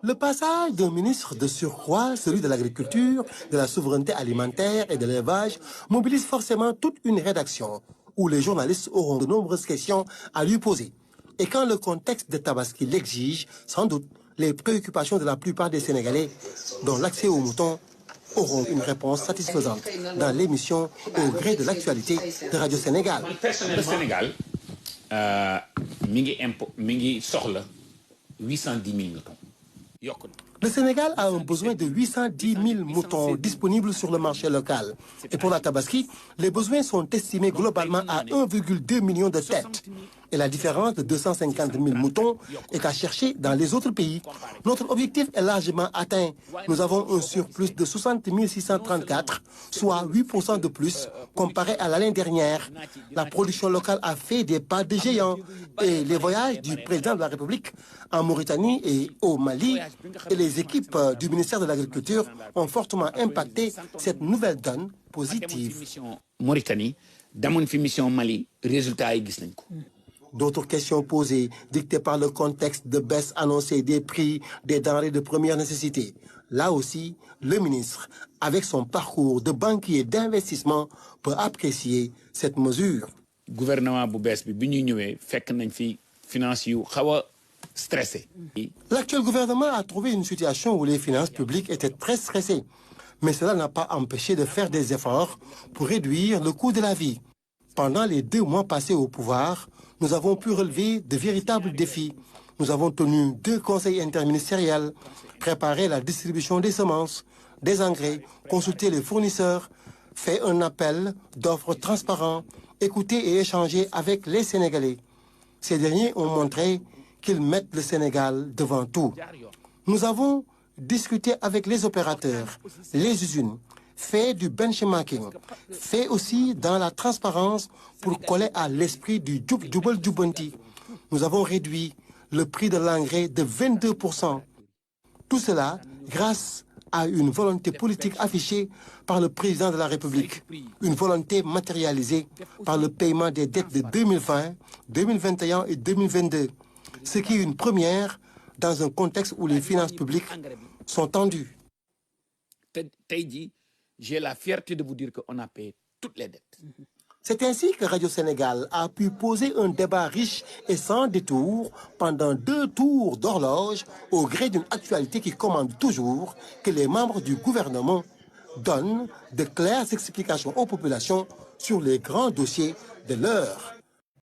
Le passage d'un ministre de surcroît, celui de l'agriculture, de la souveraineté alimentaire et de l'élevage, mobilise forcément toute une rédaction où les journalistes auront de nombreuses questions à lui poser. Et quand le contexte de Tabaski l'exige, sans doute, les préoccupations de la plupart des Sénégalais, dont l'accès aux moutons, auront une réponse satisfaisante dans l'émission Au gré de l'actualité de Radio Sénégal. Le Sénégal, mingi soxla 810 000 moutons. Le Sénégal a un besoin de 810 000 moutons disponibles sur le marché local. Et pour la Tabaski, les besoins sont estimés globalement à 1,2 million de têtes. Et la différence de 250 000 moutons est à chercher dans les autres pays. Notre objectif est largement atteint. Nous avons un surplus de 60 634, soit 8% de plus comparé à l'année dernière. La production locale a fait des pas de géant. Et les voyages du président de la République en Mauritanie et au Mali et les équipes du ministère de l'Agriculture ont fortement impacté cette nouvelle donne positive. Mauritanie, dans fi mission Mali, résultat yi gis nañ ko. D'autres questions posées, dictées par le contexte de baisse annoncée des prix des denrées de première nécessité. Là aussi, le ministre, avec son parcours de banquier d'investissement, peut apprécier cette mesure. Gouvernement bu bees bi ñuy ñëwé fekk nañ fi finance yu xawa stressé. L'actuel gouvernement a trouvé une situation où les finances publiques étaient très stressées. Mais cela n'a pas empêché de faire des efforts pour réduire le coût de la vie. Pendant les 2 mois passés au pouvoir, nous avons pu relever de véritables défis. Nous avons tenu 2 conseils interministériels, préparé la distribution des semences, des engrais, consulté les fournisseurs, fait un appel d'offres transparents, écouté et échangé avec les Sénégalais. Ces derniers ont montré qu'ils mettent le Sénégal devant tout. Nous avons discuté avec les opérateurs, les usines, fait du benchmarking, fait aussi dans la transparence pour coller à l'esprit du Djubal Djubanti. Nous avons réduit le prix de l'engrais de 22%. Tout cela grâce à une volonté politique affichée par le président de la République, une volonté matérialisée par le paiement des dettes de 2020, 2021 et 2022, ce qui est une première dans un contexte où les finances publiques sont tendues. J'ai la fierté de vous dire qu'on a payé toutes les dettes. C'est ainsi que Radio Sénégal a pu poser un débat riche et sans détour pendant 2 tours d'horloge au gré d'une actualité qui commande toujours que les membres du gouvernement donnent de claires explications aux populations sur les grands dossiers de l'heure.